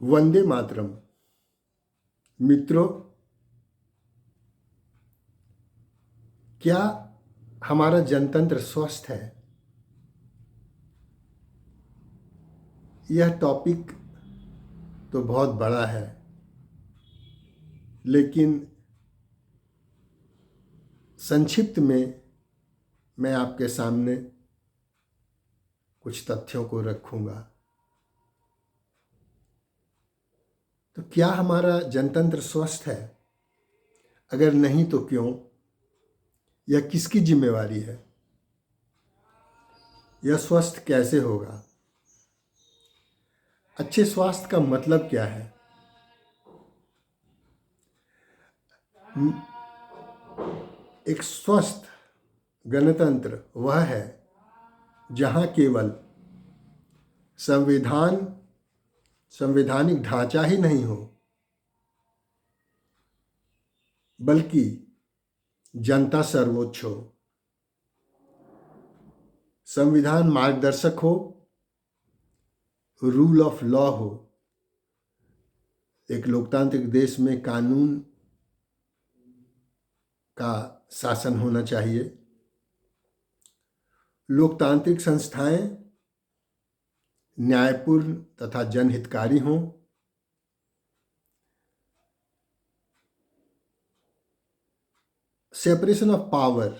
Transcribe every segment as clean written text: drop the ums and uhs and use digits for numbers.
वंदे मातरम। मित्रों, क्या हमारा जनतंत्र स्वस्थ है? यह टॉपिक तो बहुत बड़ा है, लेकिन संक्षिप्त में मैं आपके सामने कुछ तथ्यों को रखूंगा। तो क्या हमारा जनतंत्र स्वस्थ है? अगर नहीं तो क्यों? यह किसकी जिम्मेवारी है? यह स्वस्थ कैसे होगा? अच्छे स्वास्थ्य का मतलब क्या है? एक स्वस्थ गणतंत्र वह है जहां केवल संवैधानिक ढांचा ही नहीं हो, बल्कि जनता सर्वोच्च हो, संविधान मार्गदर्शक हो, रूल ऑफ लॉ हो। एक लोकतांत्रिक देश में कानून का शासन होना चाहिए। लोकतांत्रिक संस्थाएं न्यायपूर्ण तथा जनहितकारी हों। सेपरेशन ऑफ पावर,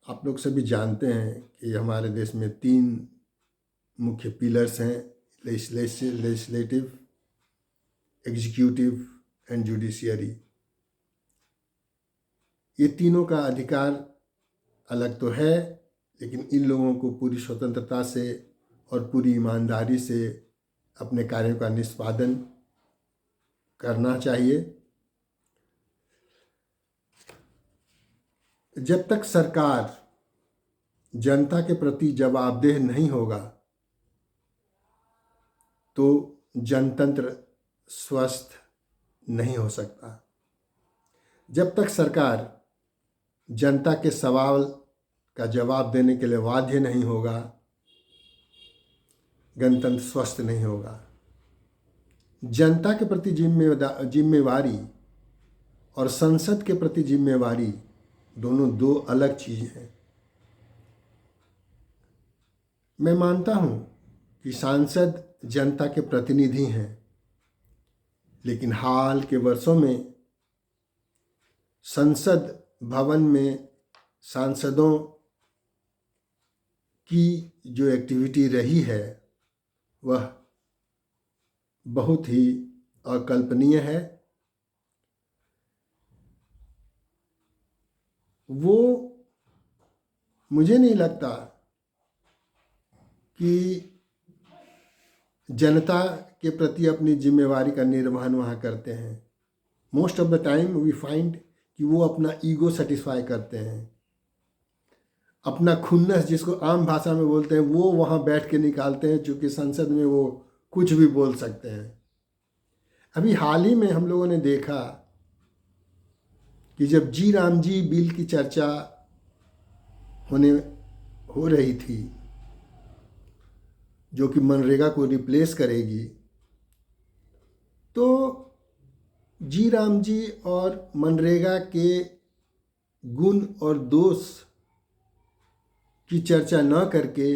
आप लोग सभी जानते हैं कि हमारे देश में 3 मुख्य पिलर्स हैं: लेजिस्लेटिव, एग्जीक्यूटिव एंड जुडिशियरी। ये तीनों का अधिकार अलग तो है, लेकिन इन लोगों को पूरी स्वतंत्रता से और पूरी ईमानदारी से अपने कार्यों का निष्पादन करना चाहिए। जब तक सरकार जनता के प्रति जवाबदेह नहीं होगा, तो जनतंत्र स्वस्थ नहीं हो सकता। जब तक सरकार जनता के सवाल का जवाब देने के लिए बाध्य नहीं होगा, गणतंत्र स्वस्थ नहीं होगा। जनता के प्रति जिम्मेवारी और संसद के प्रति जिम्मेवारी दोनों 2 अलग चीज़ें हैं। मैं मानता हूँ कि सांसद जनता के प्रतिनिधि हैं, लेकिन हाल के वर्षों में संसद भवन में सांसदों की जो एक्टिविटी रही है वह बहुत ही अकल्पनीय है। वो मुझे नहीं लगता कि जनता के प्रति अपनी जिम्मेवारी का निर्वहन वहाँ करते हैं। Most of the time we find कि वो अपना ईगो सेटिस्फाई करते हैं, अपना खुन्नस जिसको आम भाषा में बोलते हैं वो वहाँ बैठ के निकालते हैं, चूँकि संसद में वो कुछ भी बोल सकते हैं। अभी हाल ही में हम लोगों ने देखा कि जब जी राम जी बिल की चर्चा हो रही थी, जो कि मनरेगा को रिप्लेस करेगी, तो जी राम जी और मनरेगा के गुण और दोष की चर्चा न करके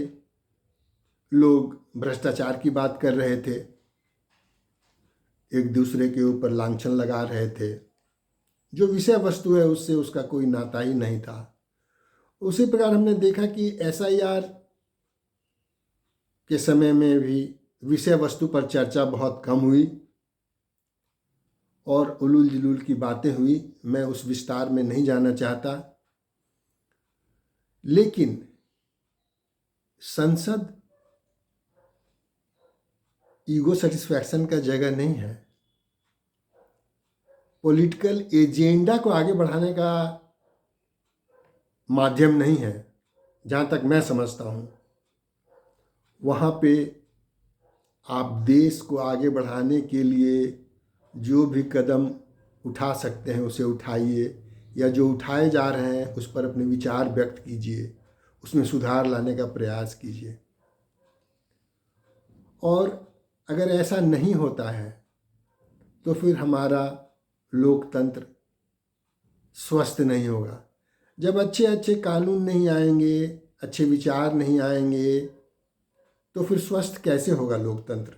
लोग भ्रष्टाचार की बात कर रहे थे, एक दूसरे के ऊपर लांछन लगा रहे थे। जो विषय वस्तु है उससे उसका कोई नाता ही नहीं था। उसी प्रकार हमने देखा कि SIR के समय में भी विषय वस्तु पर चर्चा बहुत कम हुई और उलूल जुलूल की बातें हुई। मैं उस विस्तार में नहीं जाना चाहता, लेकिन संसद ईगो सेटिस्फैक्शन का जगह नहीं है। पॉलिटिकल एजेंडा को आगे बढ़ाने का माध्यम नहीं है, जहाँ तक मैं समझता हूँ। वहाँ पे आप देश को आगे बढ़ाने के लिए जो भी कदम उठा सकते हैं उसे उठाइए, या जो उठाए जा रहे हैं उस पर अपने विचार व्यक्त कीजिए, उसमें सुधार लाने का प्रयास कीजिए। और अगर ऐसा नहीं होता है तो फिर हमारा लोकतंत्र स्वस्थ नहीं होगा। जब अच्छे अच्छे कानून नहीं आएंगे, अच्छे विचार नहीं आएंगे, तो फिर स्वस्थ कैसे होगा लोकतंत्र?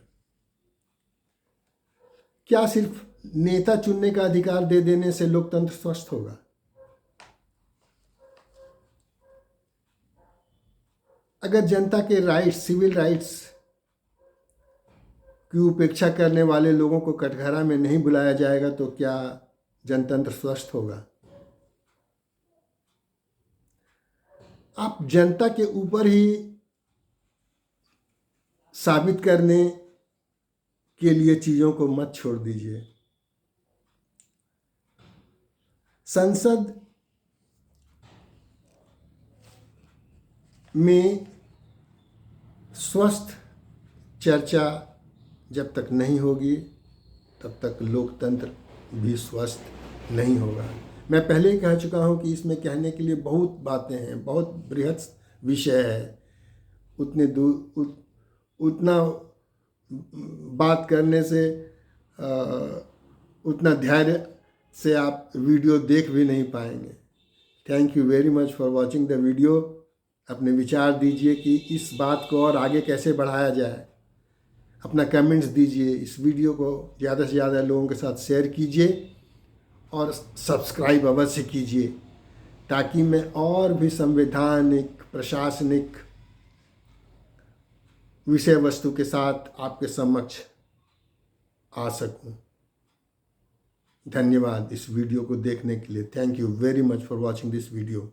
क्या सिर्फ नेता चुनने का अधिकार दे देने से लोकतंत्र स्वस्थ होगा? अगर जनता के राइट्स, सिविल राइट्स की उपेक्षा करने वाले लोगों को कटघरा में नहीं बुलाया जाएगा तो क्या जनतंत्र स्वस्थ होगा? आप जनता के ऊपर ही साबित करने के लिए चीज़ों को मत छोड़ दीजिए। संसद में स्वस्थ चर्चा जब तक नहीं होगी तब तक लोकतंत्र भी स्वस्थ नहीं होगा। मैं पहले ही कह चुका हूँ कि इसमें कहने के लिए बहुत बातें हैं, बहुत बृहद विषय है। उतना बात करने से उतना धैर्य से आप वीडियो देख भी नहीं पाएंगे। Thank you very much for watching the video. अपने विचार दीजिए कि इस बात को और आगे कैसे बढ़ाया जाए। अपना कमेंट्स दीजिए, इस वीडियो को ज़्यादा से ज़्यादा लोगों के साथ शेयर कीजिए और सब्सक्राइब अवश्य कीजिए, ताकि मैं और भी संवैधानिक, प्रशासनिक विषय वस्तु के साथ आपके समक्ष आ सकूं। धन्यवाद इस वीडियो को देखने के लिए। Thank you very much for watching this video.